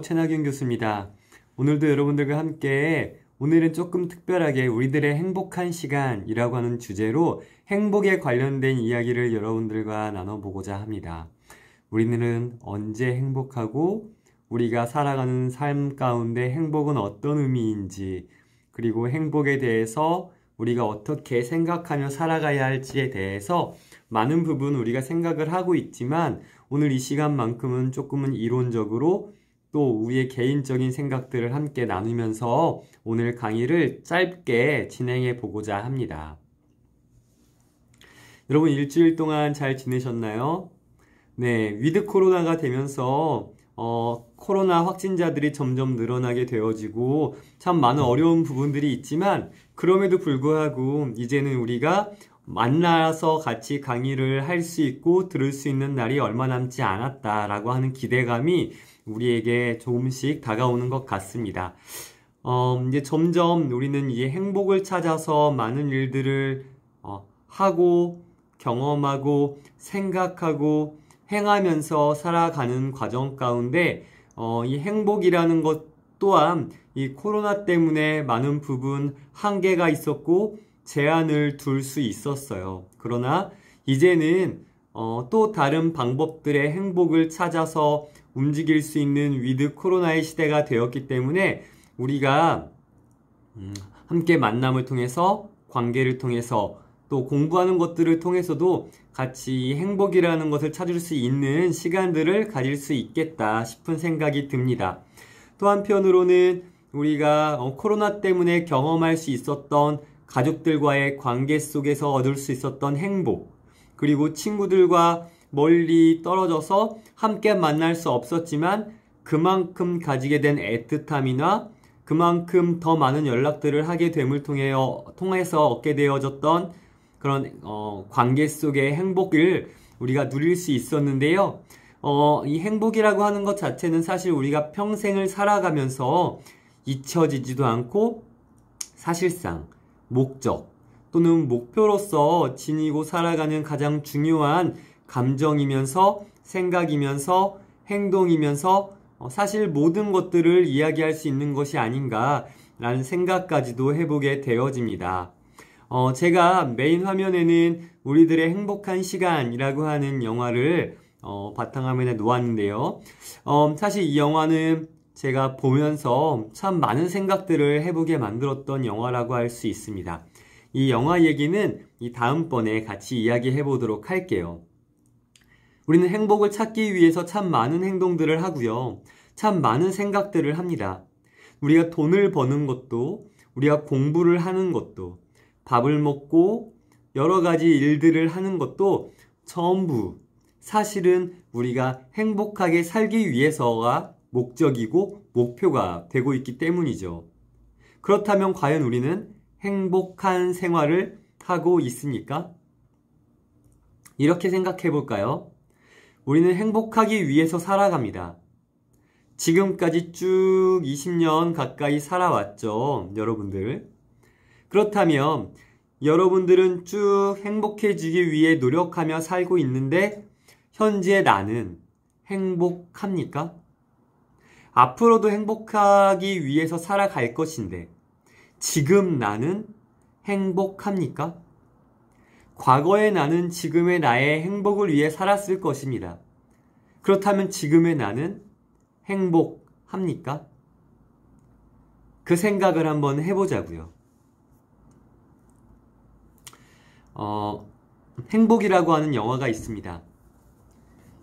최낙윤 교수입니다. 오늘도 여러분들과 함께 오늘은 조금 특별하게 우리들의 행복한 시간이라고 하는 주제로 행복에 관련된 이야기를 여러분들과 나눠보고자 합니다. 우리는 언제 행복하고 우리가 살아가는 삶 가운데 행복은 어떤 의미인지, 그리고 행복에 대해서 우리가 어떻게 생각하며 살아가야 할지에 대해서 많은 부분 우리가 생각을 하고 있지만 오늘 이 시간만큼은 조금은 이론적으로 또 우리의 개인적인 생각들을 함께 나누면서 오늘 강의를 짧게 진행해 보고자 합니다. 여러분 일주일 동안 잘 지내셨나요? 네, 위드 코로나가 되면서 코로나 확진자들이 점점 늘어나게 되어지고 참 많은 어려운 부분들이 있지만 그럼에도 불구하고 이제는 우리가 만나서 같이 강의를 할 수 있고 들을 수 있는 날이 얼마 남지 않았다라고 하는 기대감이 우리에게 조금씩 다가오는 것 같습니다. 이제 점점 우리는 이제 행복을 찾아서 많은 일들을 하고 경험하고 생각하고 행하면서 살아가는 과정 가운데 이 행복이라는 것 또한 이 코로나 때문에 많은 부분 한계가 있었고 제한을 둘 수 있었어요. 그러나 이제는 또 다른 방법들의 행복을 찾아서 움직일 수 있는 위드 코로나의 시대가 되었기 때문에 우리가 함께 만남을 통해서 관계를 통해서 또 공부하는 것들을 통해서도 같이 행복이라는 것을 찾을 수 있는 시간들을 가질 수 있겠다 싶은 생각이 듭니다. 또 한편으로는 우리가 코로나 때문에 경험할 수 있었던 가족들과의 관계 속에서 얻을 수 있었던 행복, 그리고 친구들과 멀리 떨어져서 함께 만날 수 없었지만 그만큼 가지게 된 애틋함이나 그만큼 더 많은 연락들을 하게 됨을 통해서 얻게 되어졌던 그런 관계 속의 행복을 우리가 누릴 수 있었는데요. 이 행복이라고 하는 것 자체는 사실 우리가 평생을 살아가면서 잊혀지지도 않고 사실상 목적 또는 목표로서 지니고 살아가는 가장 중요한 감정이면서 생각이면서 행동이면서 사실 모든 것들을 이야기할 수 있는 것이 아닌가라는 생각까지도 해보게 되어집니다. 제가 메인 화면에는 우리들의 행복한 시간이라고 하는 영화를 바탕화면에 놓았는데요. 사실 이 영화는 제가 보면서 참 많은 생각들을 해보게 만들었던 영화라고 할 수 있습니다. 이 영화 얘기는 이 다음번에 같이 이야기해 보도록 할게요. 우리는 행복을 찾기 위해서 참 많은 행동들을 하고요. 참 많은 생각들을 합니다. 우리가 돈을 버는 것도, 우리가 공부를 하는 것도, 밥을 먹고 여러 가지 일들을 하는 것도 전부 사실은 우리가 행복하게 살기 위해서가 목적이고 목표가 되고 있기 때문이죠. 그렇다면 과연 우리는 행복한 생활을 하고 있습니까? 이렇게 생각해 볼까요? 우리는 행복하기 위해서 살아갑니다. 지금까지 쭉 20년 가까이 살아왔죠, 여러분들. 그렇다면 여러분들은 쭉 행복해지기 위해 노력하며 살고 있는데 현재 나는 행복합니까? 앞으로도 행복하기 위해서 살아갈 것인데 지금 나는 행복합니까? 과거의 나는 지금의 나의 행복을 위해 살았을 것입니다. 그렇다면 지금의 나는 행복합니까? 그 생각을 한번 해보자고요. 행복이라고 하는 영화가 있습니다.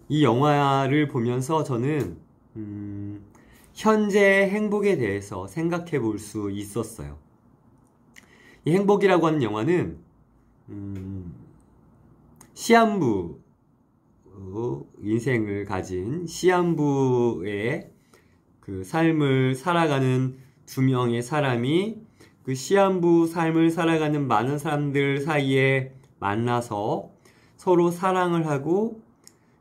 이 영화를 보면서 저는 현재의 행복에 대해서 생각해 볼 수 있었어요. 이 행복이라고 하는 영화는 시한부 인생을 가진 시한부의 그 삶을 살아가는 두 명의 사람이 그 시한부 삶을 살아가는 많은 사람들 사이에 만나서 서로 사랑을 하고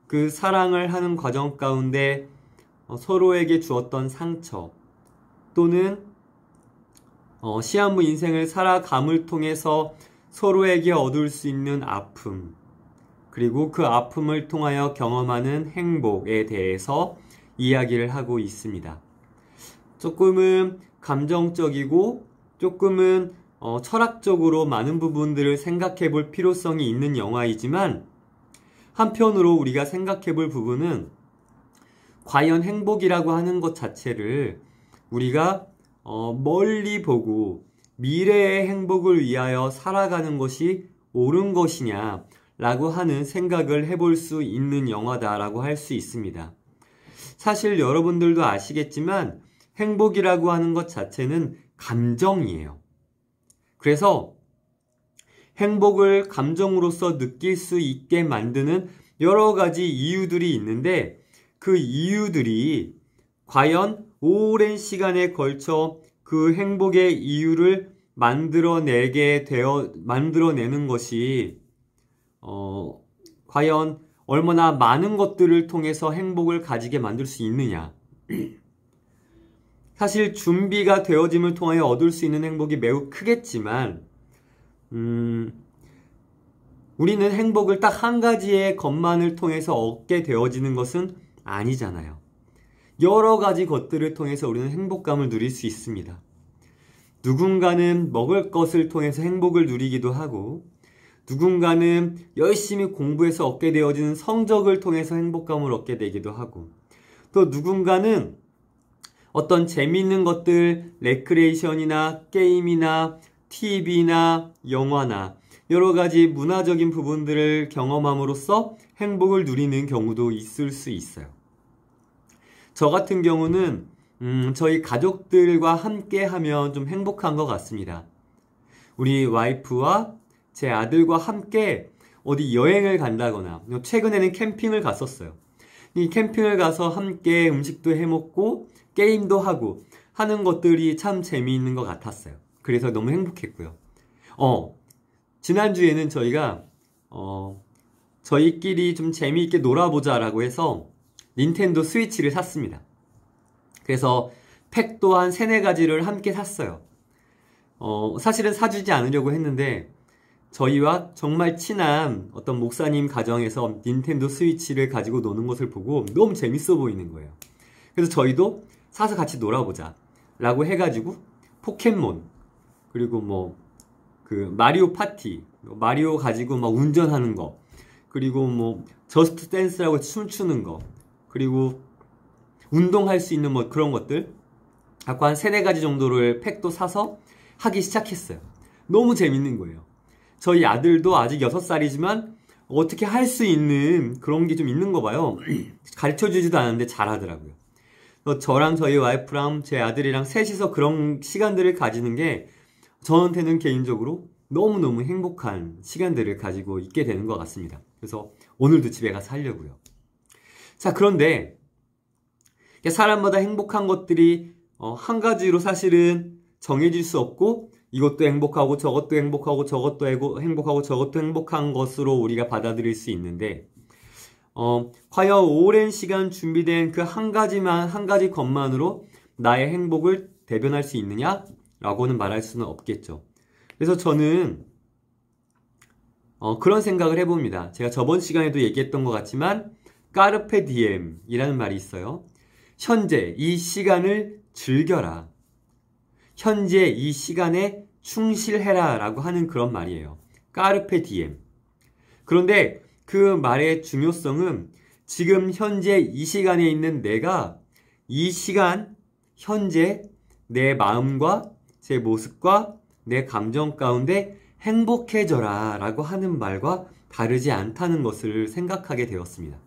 그 사랑을 하는 과정 가운데 서로에게 주었던 상처 또는 시한부 인생을 살아감을 통해서 서로에게 얻을 수 있는 아픔, 그리고 그 아픔을 통하여 경험하는 행복에 대해서 이야기를 하고 있습니다. 조금은 감정적이고 조금은 철학적으로 많은 부분들을 생각해 볼 필요성이 있는 영화이지만 한편으로 우리가 생각해 볼 부분은 과연 행복이라고 하는 것 자체를 우리가 멀리 보고 미래의 행복을 위하여 살아가는 것이 옳은 것이냐 라고 하는 생각을 해볼 수 있는 영화다라고 할 수 있습니다. 사실 여러분들도 아시겠지만 행복이라고 하는 것 자체는 감정이에요. 그래서 행복을 감정으로서 느낄 수 있게 만드는 여러 가지 이유들이 있는데 그 이유들이 과연 오랜 시간에 걸쳐 그 행복의 이유를 만들어내는 것이 과연 얼마나 많은 것들을 통해서 행복을 가지게 만들 수 있느냐. 사실 준비가 되어짐을 통하여 얻을 수 있는 행복이 매우 크겠지만 우리는 행복을 딱 한 가지의 것만을 통해서 얻게 되어지는 것은 아니잖아요. 여러 가지 것들을 통해서 우리는 행복감을 누릴 수 있습니다. 누군가는 먹을 것을 통해서 행복을 누리기도 하고 누군가는 열심히 공부해서 얻게 되어지는 성적을 통해서 행복감을 얻게 되기도 하고 또 누군가는 어떤 재미있는 것들, 레크레이션이나 게임이나 TV나 영화나 여러 가지 문화적인 부분들을 경험함으로써 행복을 누리는 경우도 있을 수 있어요. 저 같은 경우는 저희 가족들과 함께 하면 좀 행복한 것 같습니다. 우리 와이프와 제 아들과 함께 어디 여행을 간다거나 최근에는 캠핑을 갔었어요. 이 캠핑을 가서 함께 음식도 해먹고 게임도 하고 하는 것들이 참 재미있는 것 같았어요. 그래서 너무 행복했고요. 지난주에는 저희가 저희끼리 좀 재미있게 놀아보자라고 해서 닌텐도 스위치를 샀습니다. 그래서 팩도 한 3-4가지를 함께 샀어요. 사실은 사주지 않으려고 했는데 저희와 정말 친한 어떤 목사님 가정에서 닌텐도 스위치를 가지고 노는 것을 보고 너무 재밌어 보이는 거예요. 그래서 저희도 사서 같이 놀아보자 라고 해가지고 포켓몬 그리고 마리오 파티, 마리오 가지고 막 운전하는 거, 그리고 저스트 댄스라고 춤추는 거, 그리고 운동할 수 있는 그런 것들 갖고 한 3-4가지 정도를 팩도 사서 하기 시작했어요. 너무 재밌는 거예요. 저희 아들도 아직 6살이지만 어떻게 할 수 있는 그런 게 좀 있는 거 봐요. 가르쳐주지도 않았는데 잘하더라고요. 저랑 저희 와이프랑 제 아들이랑 셋이서 그런 시간들을 가지는 게 저한테는 개인적으로 너무너무 행복한 시간들을 가지고 있게 되는 것 같습니다. 그래서 오늘도 집에 가서 하려고요. 자, 그런데 사람마다 행복한 것들이 한 가지로 사실은 정해질 수 없고 이것도 행복하고 저것도 행복하고 저것도 행복하고 저것도 행복한 것으로 우리가 받아들일 수 있는데 과연 오랜 시간 준비된 그 한 가지 것만으로 나의 행복을 대변할 수 있느냐? 라고는 말할 수는 없겠죠. 그래서 저는 그런 생각을 해봅니다. 제가 저번 시간에도 얘기했던 것 같지만 까르페 디엠이라는 말이 있어요. 현재 이 시간을 즐겨라. 현재 이 시간에 충실해라 라고 하는 그런 말이에요. 까르페 디엠. 그런데 그 말의 중요성은 지금 현재 이 시간에 있는 내가 이 시간 현재 내 마음과 제 모습과 내 감정 가운데 행복해져라 라고 하는 말과 다르지 않다는 것을 생각하게 되었습니다.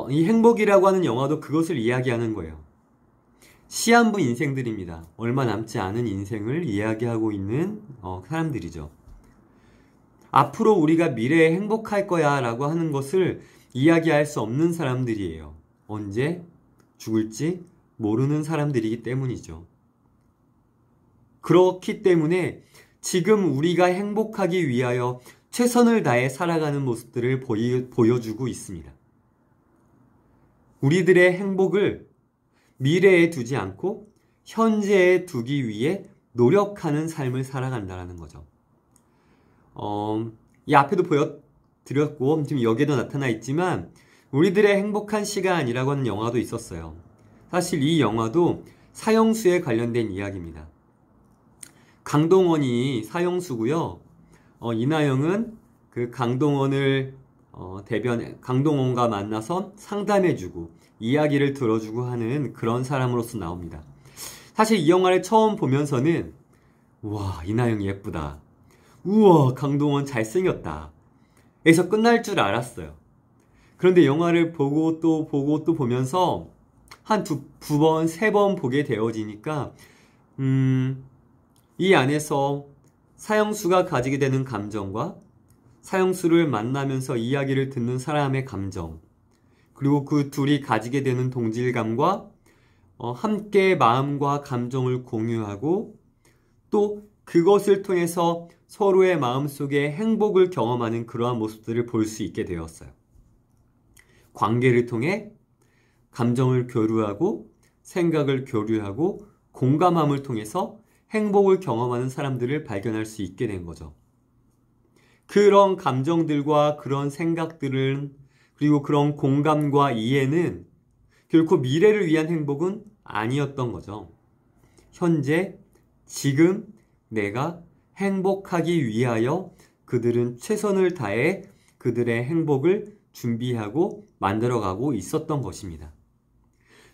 이 행복이라고 하는 영화도 그것을 이야기하는 거예요. 시한부 인생들입니다. 얼마 남지 않은 인생을 이야기하고 있는 사람들이죠. 앞으로 우리가 미래에 행복할 거야 라고 하는 것을 이야기할 수 없는 사람들이에요. 언제 죽을지 모르는 사람들이기 때문이죠. 그렇기 때문에 지금 우리가 행복하기 위하여 최선을 다해 살아가는 모습들을 보여주고 있습니다. 우리들의 행복을 미래에 두지 않고 현재에 두기 위해 노력하는 삶을 살아간다는 거죠. 이 앞에도 보여드렸고 지금 여기에도 나타나 있지만 우리들의 행복한 시간이라고 하는 영화도 있었어요. 사실 이 영화도 사형수에 관련된 이야기입니다. 강동원이 사형수고요. 이나영은 그 강동원을 강동원과 만나서 상담해주고 이야기를 들어주고 하는 그런 사람으로서 나옵니다. 사실 이 영화를 처음 보면서는 우와, 이나영 예쁘다. 우와, 강동원 잘생겼다. 에서 끝날 줄 알았어요. 그런데 영화를 보고 또 보면서 한 두 번, 세 번 보게 되어지니까 이 안에서 사형수가 가지게 되는 감정과 사형수를 만나면서 이야기를 듣는 사람의 감정, 그리고 그 둘이 가지게 되는 동질감과 함께 마음과 감정을 공유하고 또 그것을 통해서 서로의 마음속에 행복을 경험하는 그러한 모습들을 볼 수 있게 되었어요. 관계를 통해 감정을 교류하고 생각을 교류하고 공감함을 통해서 행복을 경험하는 사람들을 발견할 수 있게 된 거죠. 그런 감정들과 그런 생각들은 그리고 그런 공감과 이해는 결코 미래를 위한 행복은 아니었던 거죠. 현재, 지금 내가 행복하기 위하여 그들은 최선을 다해 그들의 행복을 준비하고 만들어가고 있었던 것입니다.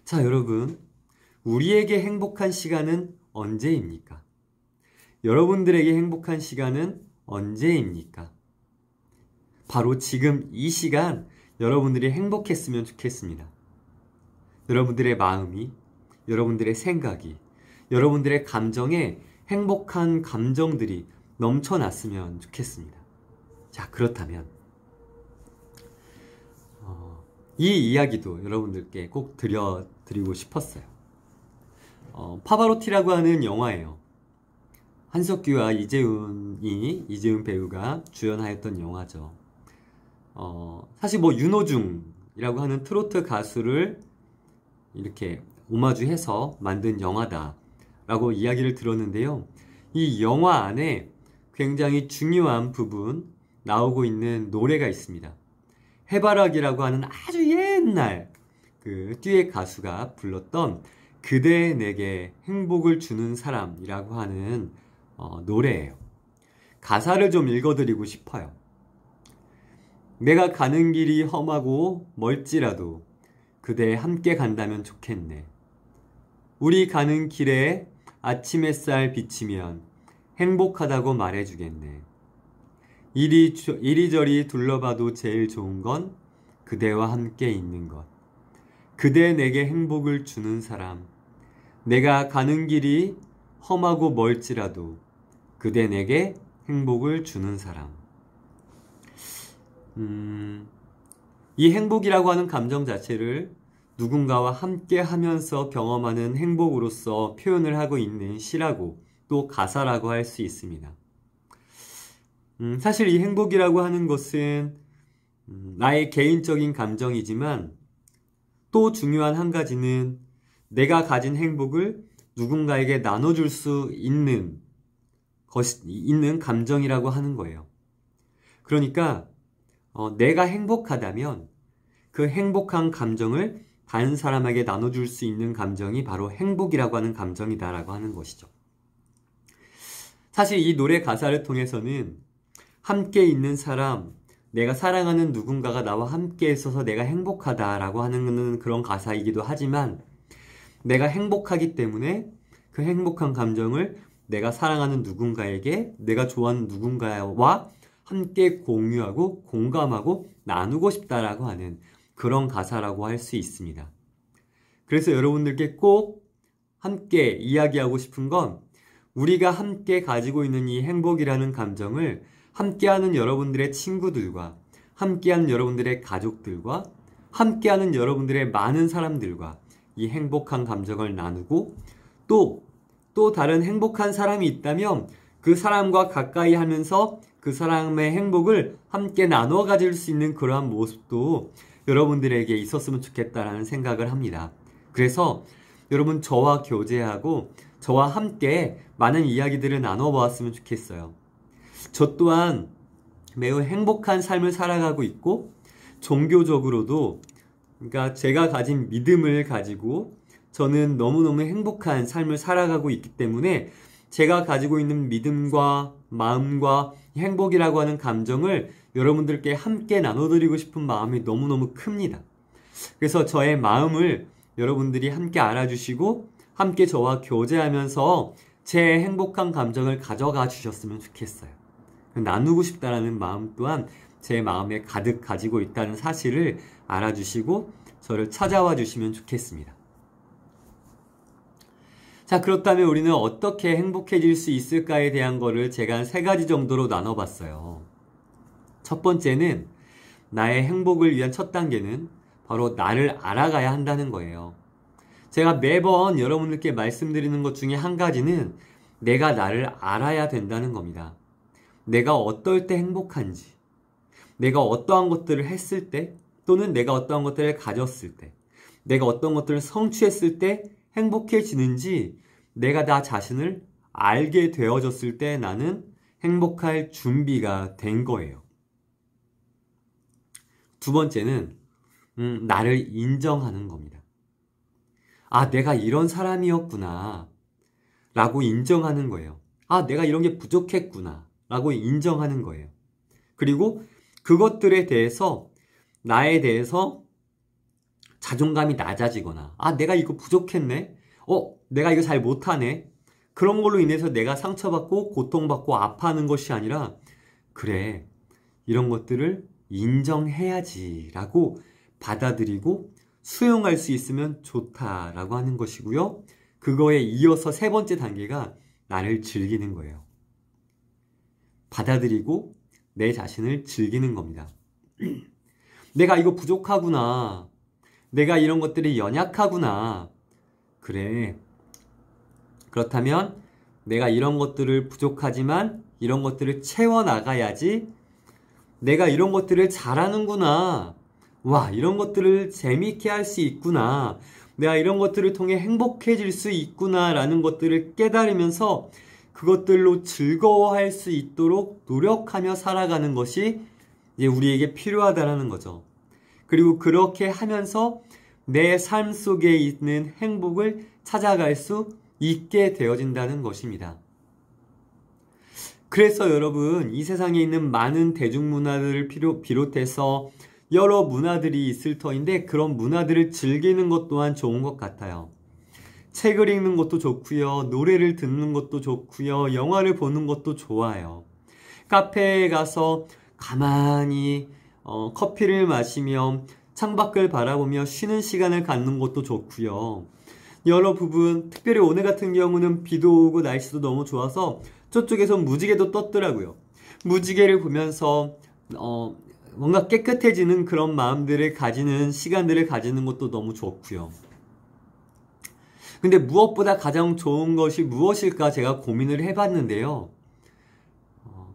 자, 여러분, 우리에게 행복한 시간은 언제입니까? 여러분들에게 행복한 시간은 언제입니까? 바로 지금 이 시간 여러분들이 행복했으면 좋겠습니다. 여러분들의 마음이, 여러분들의 생각이, 여러분들의 감정에 행복한 감정들이 넘쳐났으면 좋겠습니다. 자, 그렇다면 이 이야기도 여러분들께 꼭 들려드리고 싶었어요. 파바로티라고 하는 영화예요. 한석규와 이재훈 배우가 주연하였던 영화죠. 사실 윤호중이라고 하는 트로트 가수를 이렇게 오마주해서 만든 영화다라고 이야기를 들었는데요. 이 영화 안에 굉장히 중요한 부분 나오고 있는 노래가 있습니다. 해바라기라고 하는 아주 옛날 그 듀엣 가수가 불렀던 그대 내게 행복을 주는 사람이라고 하는 노래예요. 가사를 좀 읽어드리고 싶어요. 내가 가는 길이 험하고 멀지라도 그대 함께 간다면 좋겠네. 우리 가는 길에 아침 햇살 비치면 행복하다고 말해주겠네. 이리저리 둘러봐도 제일 좋은 건 그대와 함께 있는 것. 그대 내게 행복을 주는 사람. 내가 가는 길이 험하고 멀지라도 그대 내게 행복을 주는 사람. 이 행복이라고 하는 감정 자체를 누군가와 함께 하면서 경험하는 행복으로서 표현을 하고 있는 시라고 또 가사라고 할 수 있습니다. 사실 이 행복이라고 하는 것은 나의 개인적인 감정이지만 또 중요한 한 가지는 내가 가진 행복을 누군가에게 나눠줄 수 있는 감정이라고 하는 거예요. 그러니까 내가 행복하다면 그 행복한 감정을 다른 사람에게 나눠줄 수 있는 감정이 바로 행복이라고 하는 감정이다라고 하는 것이죠. 사실 이 노래 가사를 통해서는 함께 있는 사람, 내가 사랑하는 누군가가 나와 함께 있어서 내가 행복하다라고 하는 그런 가사이기도 하지만 내가 행복하기 때문에 그 행복한 감정을 내가 사랑하는 누군가에게, 내가 좋아하는 누군가와 함께 공유하고 공감하고 나누고 싶다라고 하는 그런 가사라고 할 수 있습니다. 그래서 여러분들께 꼭 함께 이야기하고 싶은 건 우리가 함께 가지고 있는 이 행복이라는 감정을 함께하는 여러분들의 친구들과 함께하는 여러분들의 가족들과 함께하는 여러분들의 많은 사람들과 이 행복한 감정을 나누고 또 다른 행복한 사람이 있다면 그 사람과 가까이 하면서 그 사람의 행복을 함께 나눠 가질 수 있는 그러한 모습도 여러분들에게 있었으면 좋겠다라는 생각을 합니다. 그래서 여러분 저와 교제하고 저와 함께 많은 이야기들을 나눠보았으면 좋겠어요. 저 또한 매우 행복한 삶을 살아가고 있고 종교적으로도 그러니까 제가 가진 믿음을 가지고 저는 너무너무 행복한 삶을 살아가고 있기 때문에 제가 가지고 있는 믿음과 마음과 행복이라고 하는 감정을 여러분들께 함께 나눠드리고 싶은 마음이 너무너무 큽니다. 그래서 저의 마음을 여러분들이 함께 알아주시고 함께 저와 교제하면서 제 행복한 감정을 가져가 주셨으면 좋겠어요. 나누고 싶다라는 마음 또한 제 마음에 가득 가지고 있다는 사실을 알아주시고 저를 찾아와 주시면 좋겠습니다. 자, 그렇다면 우리는 어떻게 행복해질 수 있을까에 대한 거를 제가 한 3가지 정도로 나눠봤어요. 첫 번째는 나의 행복을 위한 첫 단계는 바로 나를 알아가야 한다는 거예요. 제가 매번 여러분들께 말씀드리는 것 중에 한 가지는 내가 나를 알아야 된다는 겁니다. 내가 어떨 때 행복한지, 내가 어떠한 것들을 했을 때, 또는 내가 어떠한 것들을 가졌을 때, 내가 어떤 것들을 성취했을 때 행복해지는지 내가 나 자신을 알게 되어졌을 때 나는 행복할 준비가 된 거예요. 두 번째는 나를 인정하는 겁니다. 아, 내가 이런 사람이었구나 라고 인정하는 거예요. 아, 내가 이런 게 부족했구나 라고 인정하는 거예요. 그리고 그것들에 대해서 나에 대해서 자존감이 낮아지거나 아, 내가 이거 부족했네? 내가 이거 잘 못하네? 그런 걸로 인해서 내가 상처받고 고통받고 아파하는 것이 아니라 그래, 이런 것들을 인정해야지 라고 받아들이고 수용할 수 있으면 좋다라고 하는 것이고요. 그거에 이어서 3번째 단계가 나를 즐기는 거예요. 받아들이고 내 자신을 즐기는 겁니다. 내가 이거 부족하구나. 내가 이런 것들이 연약하구나. 그래. 그렇다면 내가 이런 것들을 부족하지만 이런 것들을 채워나가야지. 내가 이런 것들을 잘하는구나. 와, 이런 것들을 재미있게 할 수 있구나. 내가 이런 것들을 통해 행복해질 수 있구나 라는 것들을 깨달으면서 그것들로 즐거워할 수 있도록 노력하며 살아가는 것이 이제 우리에게 필요하다는 거죠. 그리고 그렇게 하면서 내 삶 속에 있는 행복을 찾아갈 수 있게 되어진다는 것입니다. 그래서 여러분, 이 세상에 있는 많은 대중문화들을 비롯해서 여러 문화들이 있을 터인데 그런 문화들을 즐기는 것 또한 좋은 것 같아요. 책을 읽는 것도 좋고요. 노래를 듣는 것도 좋고요. 영화를 보는 것도 좋아요. 카페에 가서 가만히 커피를 마시며 창밖을 바라보며 쉬는 시간을 갖는 것도 좋고요. 여러 부분, 특별히 오늘 같은 경우는 비도 오고 날씨도 너무 좋아서 저쪽에서 무지개도 떴더라고요. 무지개를 보면서 뭔가 깨끗해지는 그런 마음들을 가지는 시간들을 가지는 것도 너무 좋고요. 근데 무엇보다 가장 좋은 것이 무엇일까 제가 고민을 해봤는데요.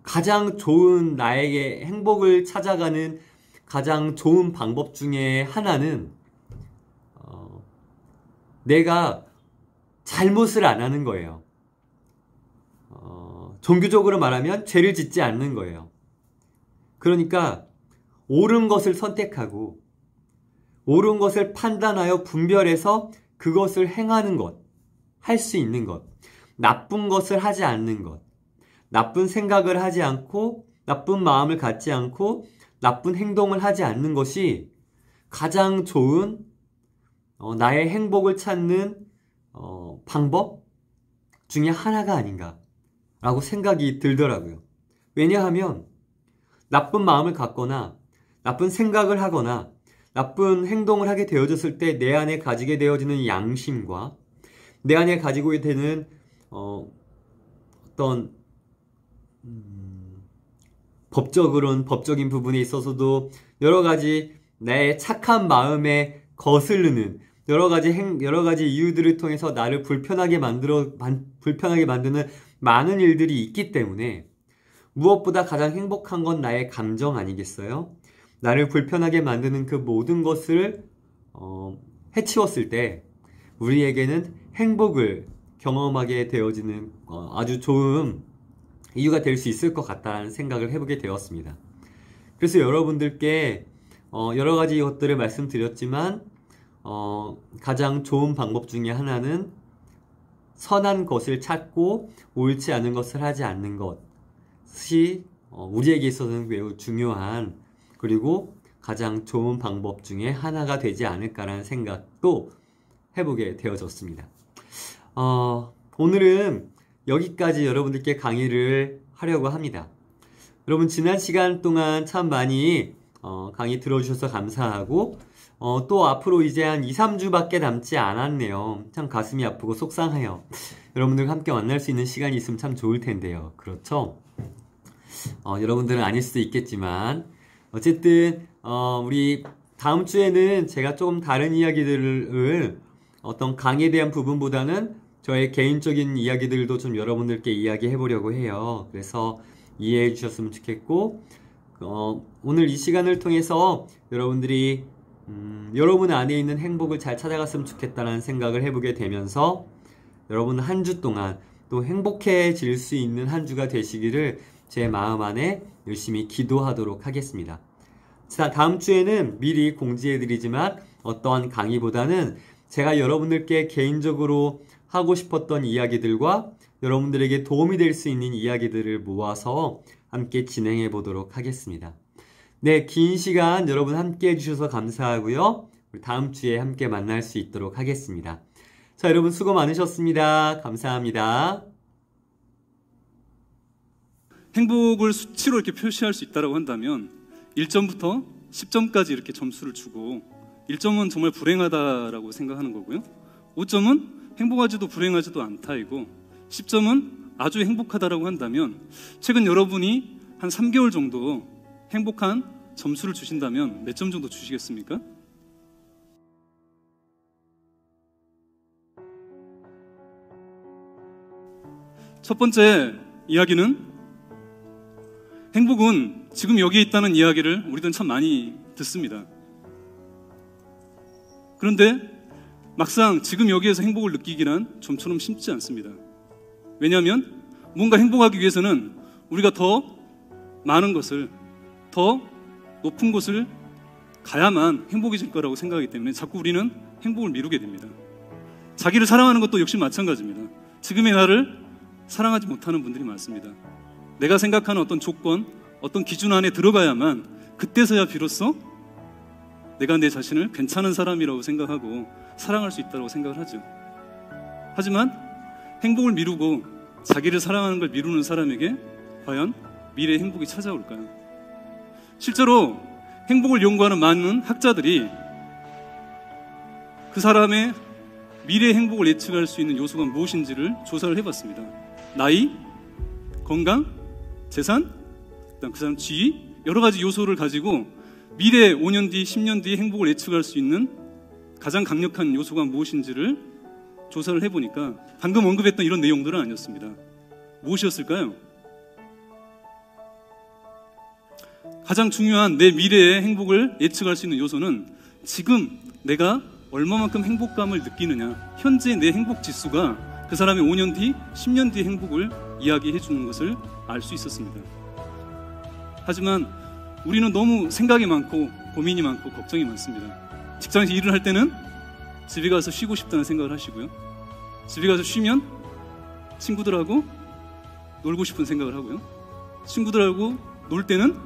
가장 좋은 나에게 행복을 찾아가는 가장 좋은 방법 중에 하나는 내가 잘못을 안 하는 거예요. 종교적으로 말하면 죄를 짓지 않는 거예요. 그러니까 옳은 것을 선택하고 옳은 것을 판단하여 분별해서 그것을 행하는 것, 할 수 있는 것, 나쁜 것을 하지 않는 것, 나쁜 생각을 하지 않고 나쁜 마음을 갖지 않고 나쁜 행동을 하지 않는 것이 가장 좋은 나의 행복을 찾는 방법 중에 하나가 아닌가라고 생각이 들더라고요. 왜냐하면 나쁜 마음을 갖거나 나쁜 생각을 하거나 나쁜 행동을 하게 되어졌을 때 내 안에 가지게 되어지는 양심과 내 안에 가지고 되는 어떤 법적인 부분에 있어서도 여러 가지 내 착한 마음에 거스르는 여러 가지 이유들을 통해서 나를 불편하게 만드는 많은 일들이 있기 때문에 무엇보다 가장 행복한 건 나의 감정 아니겠어요? 나를 불편하게 만드는 그 모든 것을 해치웠을 때 우리에게는 행복을 경험하게 되어지는 아주 좋은 이유가 될 수 있을 것 같다는 생각을 해보게 되었습니다. 그래서 여러분들께 여러 가지 것들을 말씀드렸지만 가장 좋은 방법 중에 하나는 선한 것을 찾고 옳지 않은 것을 하지 않는 것이 우리에게 있어서는 매우 중요한, 그리고 가장 좋은 방법 중에 하나가 되지 않을까라는 생각도 해보게 되어졌습니다. 오늘은 여기까지 여러분들께 강의를 하려고 합니다. 여러분 지난 시간 동안 참 많이 강의 들어주셔서 감사하고 또 앞으로 이제 한 2, 3주밖에 남지 않았네요. 참 가슴이 아프고 속상해요. 여러분들과 함께 만날 수 있는 시간이 있으면 참 좋을 텐데요. 그렇죠? 여러분들은 아닐 수도 있겠지만 어쨌든 우리 다음 주에는 제가 조금 다른 이야기들을 어떤 강의에 대한 부분보다는 저의 개인적인 이야기들도 좀 여러분들께 이야기해 보려고 해요. 그래서 이해해 주셨으면 좋겠고 오늘 이 시간을 통해서 여러분들이 여러분 안에 있는 행복을 잘 찾아갔으면 좋겠다는 생각을 해보게 되면서 여러분 한 주 동안 또 행복해질 수 있는 한 주가 되시기를 제 마음 안에 열심히 기도하도록 하겠습니다. 자, 다음 주에는 미리 공지해드리지만 어떠한 강의보다는 제가 여러분들께 개인적으로 하고 싶었던 이야기들과 여러분들에게 도움이 될 수 있는 이야기들을 모아서 함께 진행해 보도록 하겠습니다. 네, 긴 시간 여러분 함께 해주셔서 감사하고요. 우리 다음 주에 함께 만날 수 있도록 하겠습니다. 자, 여러분 수고 많으셨습니다. 감사합니다. 행복을 수치로 이렇게 표시할 수 있다고 한다면 1점부터 10점까지 이렇게 점수를 주고 1점은 정말 불행하다라고 생각하는 거고요. 5점은 행복하지도 불행하지도 않다이고 10점은 아주 행복하다라고 한다면 최근 여러분이 한 3개월 정도 행복한 점수를 주신다면 몇 점 정도 주시겠습니까? 첫 번째 이야기는 행복은 지금 여기에 있다는 이야기를 우리들은 참 많이 듣습니다. 그런데 막상 지금 여기에서 행복을 느끼기란 좀처럼 쉽지 않습니다. 왜냐하면 뭔가 행복하기 위해서는 우리가 더 많은 것을, 더 높은 곳을 가야만 행복해질 거라고 생각하기 때문에 자꾸 우리는 행복을 미루게 됩니다. 자기를 사랑하는 것도 역시 마찬가지입니다. 지금의 나를 사랑하지 못하는 분들이 많습니다. 내가 생각하는 어떤 조건, 어떤 기준 안에 들어가야만 그때서야 비로소 내가 내 자신을 괜찮은 사람이라고 생각하고 사랑할 수 있다고 생각을 하죠. 하지만 행복을 미루고 자기를 사랑하는 걸 미루는 사람에게 과연 미래의 행복이 찾아올까요? 실제로 행복을 연구하는 많은 학자들이 그 사람의 미래의 행복을 예측할 수 있는 요소가 무엇인지를 조사를 해봤습니다. 나이, 건강, 재산, 그다음 그 사람 지위, 여러 가지 요소를 가지고 미래 5년 뒤, 10년 뒤 행복을 예측할 수 있는 가장 강력한 요소가 무엇인지를 조사를 해보니까 방금 언급했던 이런 내용들은 아니었습니다. 무엇이었을까요? 가장 중요한 내 미래의 행복을 예측할 수 있는 요소는 지금 내가 얼마만큼 행복감을 느끼느냐, 현재 내 행복 지수가 그 사람의 5년 뒤, 10년 뒤 행복을 이야기해 주는 것을 알 수 있었습니다. 하지만 우리는 너무 생각이 많고 고민이 많고 걱정이 많습니다. 직장에서 일을 할 때는 집에 가서 쉬고 싶다는 생각을 하시고요. 집에 가서 쉬면 친구들하고 놀고 싶은 생각을 하고요. 친구들하고 놀 때는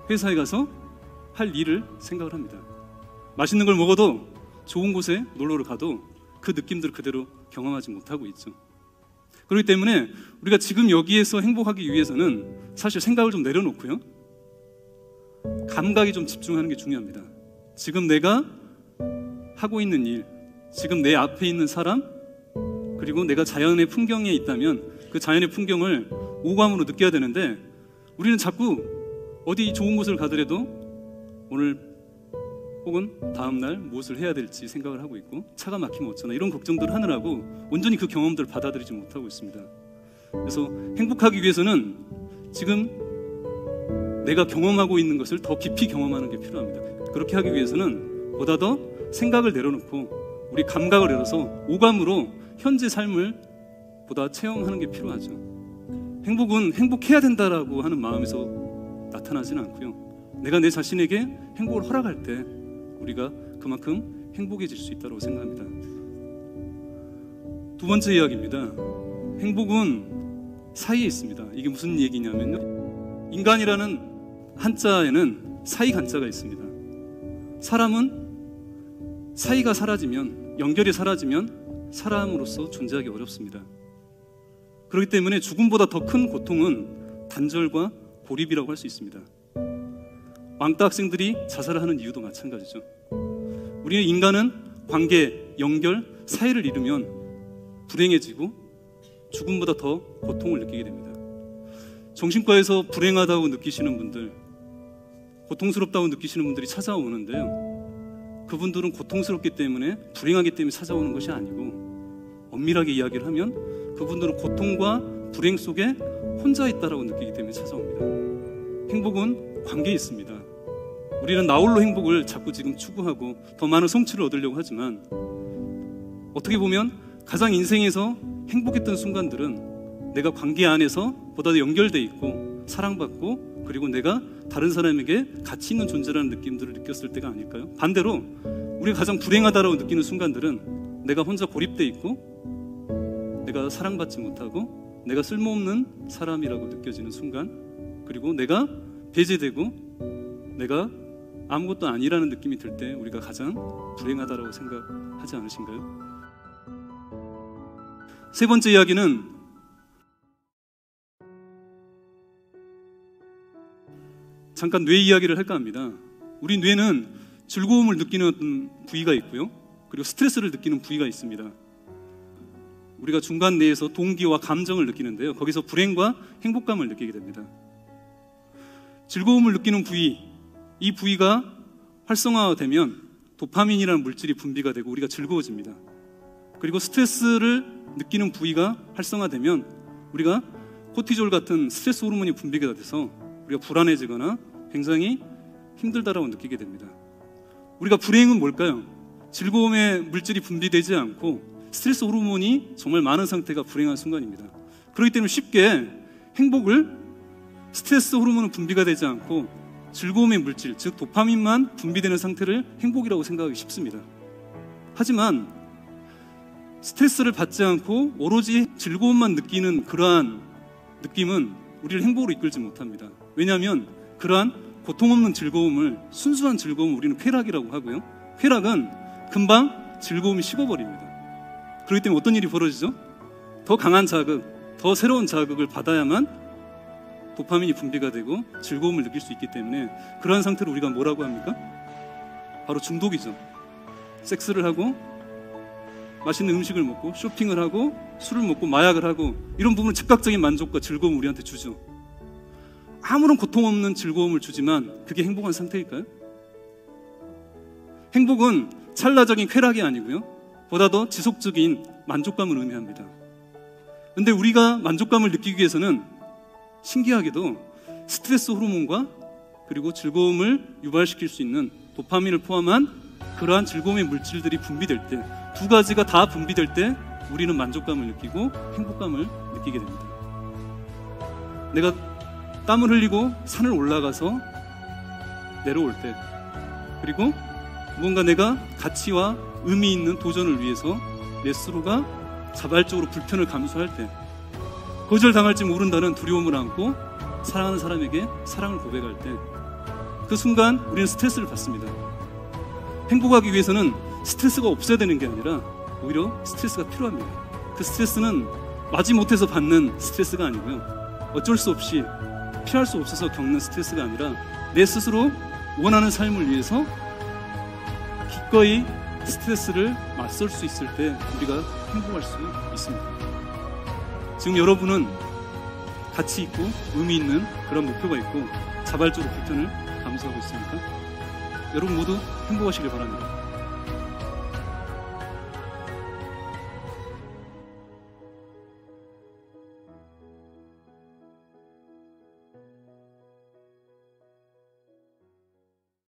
회사에 가서 할 일을 생각을 합니다. 맛있는 걸 먹어도 좋은 곳에 놀러를 가도 그 느낌들을 그대로 경험하지 못하고 있죠. 그렇기 때문에 우리가 지금 여기에서 행복하기 위해서는 사실 생각을 좀 내려놓고요, 감각에 좀 집중하는 게 중요합니다. 지금 내가 하고 있는 일, 지금 내 앞에 있는 사람, 그리고 내가 자연의 풍경에 있다면 그 자연의 풍경을 오감으로 느껴야 되는데 우리는 자꾸 어디 좋은 곳을 가더라도 오늘 혹은 다음날 무엇을 해야 될지 생각을 하고 있고 차가 막히면 어쩌나 이런 걱정들을 하느라고 온전히 그 경험들을 받아들이지 못하고 있습니다. 그래서 행복하기 위해서는 지금 내가 경험하고 있는 것을 더 깊이 경험하는 게 필요합니다. 그렇게 하기 위해서는 보다 더 생각을 내려놓고 우리 감각을 열어서 오감으로 현재 삶을 보다 체험하는 게 필요하죠. 행복은 행복해야 된다라고 하는 마음에서 나타나지는 않고요, 내가 내 자신에게 행복을 허락할 때 우리가 그만큼 행복해질 수 있다고 생각합니다. 두 번째 이야기입니다. 행복은 사이에 있습니다. 이게 무슨 얘기냐면요, 인간이라는 한자에는 사이 간자가 있습니다. 사람은 사이가 사라지면, 연결이 사라지면 사람으로서 존재하기 어렵습니다. 그렇기 때문에 죽음보다 더 큰 고통은 단절과 고립이라고 할 수 있습니다. 왕따 학생들이 자살을 하는 이유도 마찬가지죠. 우리는 인간은 관계, 연결, 사이를 잃으면 불행해지고 죽음보다 더 고통을 느끼게 됩니다. 정신과에서 불행하다고 느끼시는 분들, 고통스럽다고 느끼시는 분들이 찾아오는데요, 그분들은 고통스럽기 때문에, 불행하기 때문에 찾아오는 것이 아니고, 엄밀하게 이야기를 하면 그분들은 고통과 불행 속에 혼자 있다라고 느끼기 때문에 찾아옵니다. 행복은 관계에 있습니다. 우리는 나홀로 행복을 자꾸 지금 추구하고 더 많은 성취를 얻으려고 하지만, 어떻게 보면 가장 인생에서 행복했던 순간들은 내가 관계 안에서 보다 더 연결돼 있고 사랑받고, 그리고 내가 다른 사람에게 가치 있는 존재라는 느낌들을 느꼈을 때가 아닐까요? 반대로 우리가 가장 불행하다라고 느끼는 순간들은 내가 혼자 고립돼 있고, 내가 사랑받지 못하고, 내가 쓸모없는 사람이라고 느껴지는 순간, 그리고 내가 배제되고 내가 아무것도 아니라는 느낌이 들 때 우리가 가장 불행하다라고 생각하지 않으신가요? 세 번째 이야기는 잠깐 뇌 이야기를 할까 합니다. 우리 뇌는 즐거움을 느끼는 부위가 있고요, 그리고 스트레스를 느끼는 부위가 있습니다. 우리가 중간 뇌에서 동기와 감정을 느끼는데요, 거기서 불행과 행복감을 느끼게 됩니다. 즐거움을 느끼는 부위, 이 부위가 활성화되면 도파민이라는 물질이 분비가 되고 우리가 즐거워집니다. 그리고 스트레스를 느끼는 부위가 활성화되면 우리가 코티졸 같은 스트레스 호르몬이 분비가 돼서 우리가 불안해지거나 굉장히 힘들다라고 느끼게 됩니다. 우리가 불행은 뭘까요? 즐거움의 물질이 분비되지 않고 스트레스 호르몬이 정말 많은 상태가 불행한 순간입니다. 그렇기 때문에 쉽게 행복을, 스트레스 호르몬은 분비가 되지 않고 즐거움의 물질, 즉 도파민만 분비되는 상태를 행복이라고 생각하기 쉽습니다. 하지만 스트레스를 받지 않고 오로지 즐거움만 느끼는 그러한 느낌은 우리를 행복으로 이끌지 못합니다. 왜냐하면 그러한 고통 없는 즐거움을, 순수한 즐거움을 우리는 쾌락이라고 하고요, 쾌락은 금방 즐거움이 식어버립니다. 그렇기 때문에 어떤 일이 벌어지죠? 더 강한 자극, 더 새로운 자극을 받아야만 도파민이 분비가 되고 즐거움을 느낄 수 있기 때문에 그러한 상태를 우리가 뭐라고 합니까? 바로 중독이죠. 섹스를 하고 맛있는 음식을 먹고 쇼핑을 하고 술을 먹고 마약을 하고, 이런 부분은 즉각적인 만족과 즐거움을 우리한테 주죠. 아무런 고통 없는 즐거움을 주지만 그게 행복한 상태일까요? 행복은 찰나적인 쾌락이 아니고요, 보다 더 지속적인 만족감을 의미합니다. 근데 우리가 만족감을 느끼기 위해서는 신기하게도 스트레스 호르몬과 그리고 즐거움을 유발시킬 수 있는 도파민을 포함한 그러한 즐거움의 물질들이 분비될 때, 두 가지가 다 분비될 때 우리는 만족감을 느끼고 행복감을 느끼게 됩니다. 내가 땀을 흘리고 산을 올라가서 내려올 때, 그리고 무언가 내가 가치와 의미 있는 도전을 위해서 내 스스로가 자발적으로 불편을 감수할 때, 거절당할지 모른다는 두려움을 안고 사랑하는 사람에게 사랑을 고백할 때, 그 순간 우리는 스트레스를 받습니다. 행복하기 위해서는 스트레스가 없어야 되는 게 아니라 오히려 스트레스가 필요합니다. 그 스트레스는 마지못해서 받는 스트레스가 아니고요, 어쩔 수 없이 피할 수 없어서 겪는 스트레스가 아니라 내 스스로 원하는 삶을 위해서 기꺼이 스트레스를 맞설 수 있을 때 우리가 행복할 수 있습니다. 지금 여러분은 가치 있고 의미 있는 그런 목표가 있고 자발적으로 불편을 감수하고 있습니까? 여러분 모두 행복하시길 바랍니다.